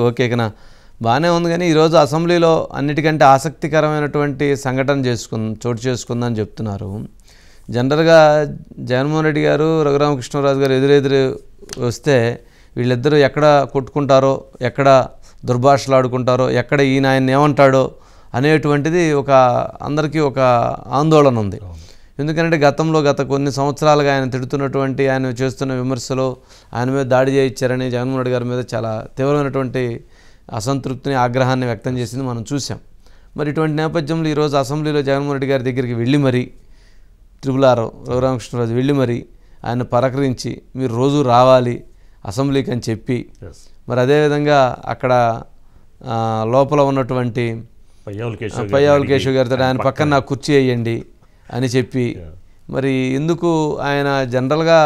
Okay కన్నా బాగానే ఉంది కానీ ఈరోజు అసెంబ్లీలో అన్నిటికంటే ఆసక్తికరమైనటువంటి సంఘటన చోటు చేసుకుందని చెప్తున్నారు. జనరల్గా జగన్మోహన్ రెడ్డి గారు రఘురామకృష్ణరాజు గారు ఎదురెదురు వస్తే వీళ్ళిద్దరూ ఎక్కడ కొట్టుకుంటారో, ఎక్కడ దుర్భాషలు ఆడుకుంటారో, ఎక్కడ ఈయన ఆయన ఏమంటాడో అనేటువంటిది అందరికీ ఒక ఆందోళన ఉంది. ఎందుకంటే గత కొన్ని సంవత్సరాలుగా ఆయన తిడుతున్నటువంటి, ఆయన చేస్తున్న విమర్శలు, ఆయన మీద దాడి చేయించారని జగన్మోహన్ రెడ్డి గారి మీద చాలా తీవ్రమైనటువంటి అసంతృప్తిని, ఆగ్రహాన్ని వ్యక్తం చేసింది మనం చూసాం. మరి ఇటువంటి నేపథ్యంలో ఈరోజు అసెంబ్లీలో జగన్మోహన్ రెడ్డి గారి దగ్గరికి వెళ్ళి మరి రఘురామకృష్ణరాజు వెళ్ళి మరి ఆయన పలకరించి మీరు రోజు రావాలి అసెంబ్లీకి అని చెప్పి, మరి అదేవిధంగా అక్కడ లోపల ఉన్నటువంటి పయ్యావుల కేశవ్ గారితో ఆయన పక్కన నాకు కుర్చీ వేయండి అని చెప్పి, మరి ఎందుకు ఆయన జనరల్గా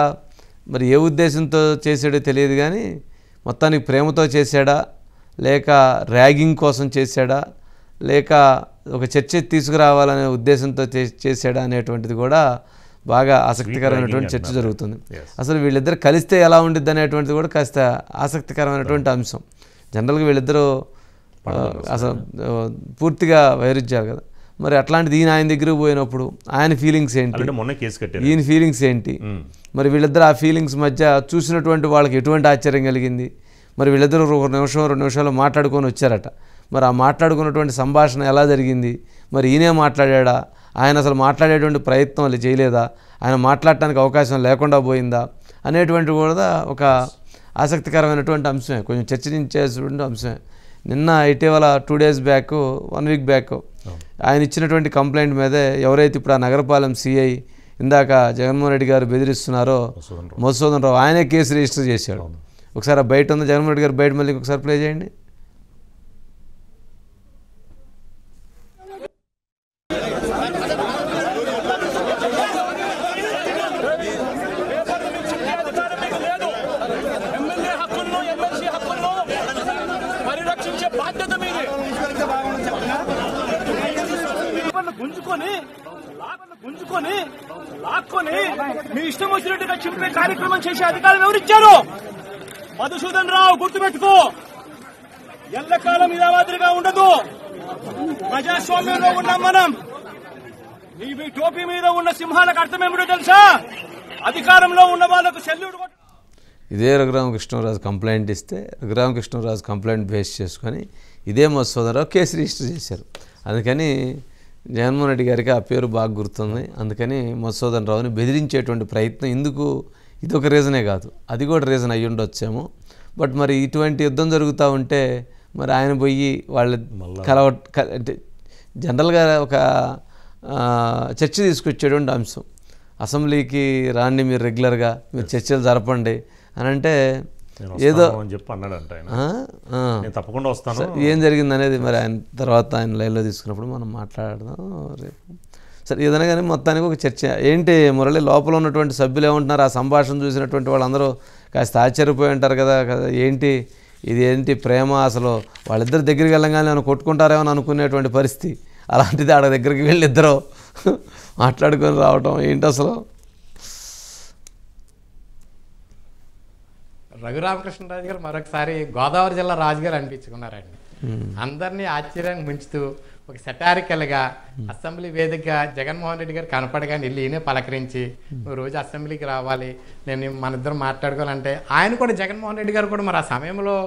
మరి ఏ ఉద్దేశంతో చేసాడో తెలియదు కానీ మొత్తానికి ప్రేమతో చేశాడా, లేక ర్యాగింగ్ కోసం చేశాడా, లేక ఒక చర్చ తీసుకురావాలనే ఉద్దేశంతో చేశాడా అనేటువంటిది కూడా బాగా ఆసక్తికరమైనటువంటి చర్చ జరుగుతుంది. అసలు వీళ్ళిద్దరు కలిస్తే ఎలా ఉండిద్ది అనేటువంటిది కూడా కాస్త ఆసక్తికరమైనటువంటి అంశం. జనరల్గా వీళ్ళిద్దరూ అసలు పూర్తిగా వైరుధ్యాలు కదా. మరి అట్లాంటిది ఈయన ఆయన దగ్గరకు పోయినప్పుడు ఆయన ఫీలింగ్స్ ఏంటి, ఈయన ఫీలింగ్స్ ఏంటి, మరి వీళ్ళిద్దరు ఆ ఫీలింగ్స్ మధ్య చూసినటువంటి వాళ్ళకి ఎటువంటి ఆశ్చర్యం కలిగింది. మరి వీళ్ళిద్దరూ 1 నిమిషం 2 నిమిషాలు మాట్లాడుకొని వచ్చారట. మరి ఆ మాట్లాడుకున్నటువంటి సంభాషణ ఎలా జరిగింది, మరి ఈయనే మాట్లాడా, ఆయన అసలు మాట్లాడేటువంటి ప్రయత్నం అది చేయలేదా, ఆయన మాట్లాడటానికి అవకాశం లేకుండా పోయిందా అనేటువంటి కూడా ఒక ఆసక్తికరమైనటువంటి అంశమే, కొంచెం చర్చించేటువంటి అంశమే. నిన్న ఇటీవల 2 days బ్యాక్ 1 week బ్యాక్ ఆయన ఇచ్చినటువంటి కంప్లైంట్ మీదే ఎవరైతే ఇప్పుడు ఆ నగరపాలెం సిఐ ఇందాక జగన్మోహన్ రెడ్డి గారు బెదిరిస్తున్నారో మధుసూదన్ రావు, ఆయనే కేసు రిజిస్టర్ చేశాడు. ఒకసారి బయట ఉంది జగన్మోహన్ రెడ్డి గారు, బయట మళ్ళీ ఒకసారి ప్లే చేయండి. గుంజుకొని లాక్కొని మీ ఇష్టం వచ్చినట్టుగా చింపే కార్యక్రమం చేసే అధికారులు ఎవరిచ్చారు? మధుసూదన్ రావు, గుర్తుపెట్టుకో, ఎల్లకాలం ఇలా మాదిరిగా ఉండదు. ప్రజాస్వామ్యంలో ఉన్నాం మనం. మీ టోపీ మీద ఉన్న సింహాలకు అర్థం ఏమిటో తెలుసా? అధికారంలో ఉన్న వాళ్ళకు సెల్యూట్. ఇదే రఘురామకృష్ణరాజు కంప్లైంట్ ఇస్తే రఘురామకృష్ణరాజు కంప్లైంట్ బేస్ చేసుకొని ఇదే మధుసూదన్ రావు కేసు రిజిస్టర్ చేశారు. అందుకని జగన్మోహన్ రెడ్డి గారికి ఆ పేరు బాగా గుర్తుంది. అందుకని మధుసూదన్ రావుని బెదిరించేటువంటి ప్రయత్నం ఎందుకు, ఇది ఒక రీజనే కాదు, అది కూడా రీజన్ అయ్యి ఉండొచ్చేమో. బట్ మరి ఇటువంటి యుద్ధం జరుగుతూ ఉంటే మరి ఆయన పోయి వాళ్ళ అంటే జనరల్గా ఒక చర్చ తీసుకొచ్చేటువంటి అంశం, అసెంబ్లీకి రాండి మీరు రెగ్యులర్గా, మీరు చర్చలు జరపండి అని అంటే ఏదో తప్పకుండా వస్తాను. ఏం జరిగింది అనేది మరి ఆయన తర్వాత ఆయన లైవ్లో తీసుకున్నప్పుడు మనం మాట్లాడదాం రేపు. సరే ఏదైనా కానీ మొత్తానికి ఒక చర్చ ఏంటి మురళి, లోపల ఉన్నటువంటి సభ్యులు ఏమంటున్నారు, ఆ సంభాషణ చూసినటువంటి వాళ్ళందరూ కాస్త ఆశ్చర్యపోయి ఉంటారు కదా ఏంటి ఇది, ఏంటి ప్రేమ, అసలు వాళ్ళిద్దరు దగ్గరికి వెళ్ళగానే ఏమైనా కొట్టుకుంటారేమో అనుకునేటువంటి పరిస్థితి, అలాంటిది ఆడ దగ్గరికి వెళ్ళి ఇద్దరు మాట్లాడుకొని రావటం ఏంటి అసలు? రఘురామకృష్ణరాజు గారు మరొకసారి గోదావరి జిల్లా రాజుగారు అనిపించుకున్నారండి. అందరినీ ఆశ్చర్యానికి ముంచుతూ ఒక సెటారికల్గా అసెంబ్లీ వేదికగా జగన్మోహన్ రెడ్డి గారు కనపడగానే వెళ్ళి ఈయనే పలకరించి నువ్వు రోజు అసెంబ్లీకి రావాలి, నేను మన ఇద్దరం మాట్లాడుకోవాలంటే ఆయన కూడా జగన్మోహన్ రెడ్డి గారు కూడా మరి ఆ సమయంలో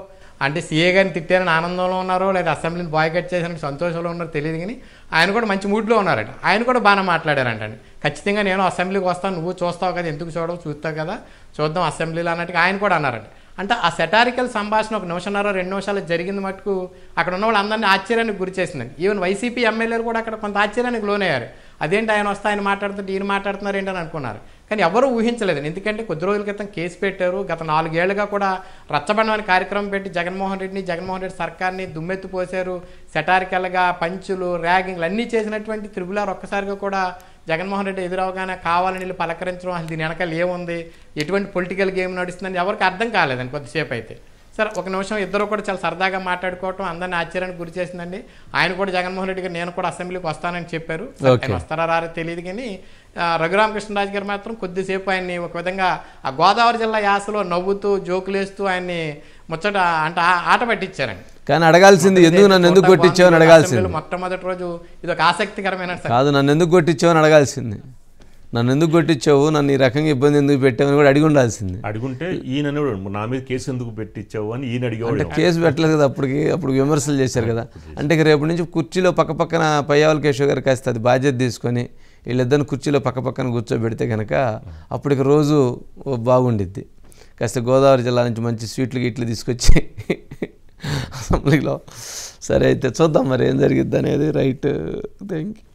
అంటే సీఏ గారిని తిట్టారని ఆనందంలో ఉన్నారో లేదా అసెంబ్లీని బాయ్కట్ చేసిన సంతోషంలో ఉన్నారో తెలియదు, కానీ ఆయన కూడా మంచి మూడ్లో ఉన్నారట. ఆయన కూడా బాగా మాట్లాడారంటండి. ఖచ్చితంగా నేను అసెంబ్లీకి వస్తాను, నువ్వు చూస్తావు కదా, ఎందుకు చూడవు, చూస్తావు కదా, చూద్దాం అసెంబ్లీలో అన్నట్టుగా ఆయన కూడా అన్నారంట. అంటే ఆ సెటారికల్ సంభాషణ 1 నిమిషంన్నర 2 నిమిషాలు జరిగింది మటుకు అక్కడ ఉన్న వాళ్ళందరినీ ఆశ్చర్యానికి గురి చేసిందండి. ఈవెన్ వైసీపీ ఎమ్మెల్యేలు కూడా అక్కడ కొంత ఆశ్చర్యానికి లోనయ్యారు. అదేంటి ఆయన వస్తే ఆయన మాట్లాడుతుంటే ఈయన మాట్లాడుతున్నారు ఏంటని అనుకున్నారు. కానీ ఎవరూ ఊహించలేదండి. ఎందుకంటే కొద్ది రోజుల క్రితం కేసు పెట్టారు. గత 4 ఏళ్లుగా కూడా రచ్చబండమని కార్యక్రమం పెట్టి జగన్మోహన్ రెడ్డి సర్కార్ని దుమ్మెత్తి పోసారు. సెటారికల్గా పంచులు, ర్యాగింగ్లు అన్నీ చేసినటువంటి త్రిపులార్ ఒక్కసారిగా కూడా జగన్మోహన్ రెడ్డి ఎదురవగానే కావాలని వీళ్ళు పలకరించడం, అసలు దీని వెనకాల ఏముంది, ఎటువంటి పొలిటికల్ గేమ్ నడుస్తుందని ఎవరికి అర్థం కాలేదండి కొద్దిసేపు అయితే. సార్ ఒక నిమిషం ఇద్దరు కూడా చాలా సరదాగా మాట్లాడుకోవటం అందరిని ఆశ్చర్యానికి గురి చేసిందండి. ఆయన కూడా జగన్మోహన్ రెడ్డి గారు నేను కూడా అసెంబ్లీకి వస్తానని చెప్పారు. ఆయన వస్తారా రారో తెలియదు కానీ రఘురామకృష్ణరాజు గారు మాత్రం కొద్దిసేపు ఆయన్ని ఒక విధంగా ఆ గోదావరి జిల్లా యాసలో నవ్వుతూ జోకులేస్తూ ఆయన్ని ముచ్చట అంటే ఆట పట్టించారండి. కానీ అడగాల్సింది ఎందుకు నన్ను ఎందుకు కొట్టించావని అడగాల్సింది. మొట్టమొదటి రోజు ఇది ఒక ఆసక్తికరమైన కాదు, నన్ను ఎందుకు కొట్టించావని అడగాల్సింది. నన్ను ఎందుకు కొట్టించావు, నన్ను ఈ రకంగా ఇబ్బంది ఎందుకు పెట్టావని కూడా అడిగి ఉండాల్సింది. అడుగుంటే ఈయన నా మీద కేసు ఎందుకు పెట్టించావు అని ఈయన అడిగేవాడు. అంటే కేసు పెట్టలేదు కదా అప్పుడు విమర్శలు చేశారు కదా. అంటే రేపు నుంచి కుర్చీలో పక్కపక్కన పయ్యావుల కేశవ్ గారు కాస్త అది బాధ్యత తీసుకొని వీళ్ళిద్దరిని కుర్చీలో పక్కపక్కన కూర్చోబెడితే కనుక అప్పటికి రోజు బాగుండిద్ది. కాస్త గోదావరి జిల్లా నుంచి మంచి స్వీట్లు గిట్లు తీసుకొచ్చి అసెంబ్లీలో. సరే అయితే చూద్దాం మరి ఏం జరిగిద్ది అనేది. Right, thank you.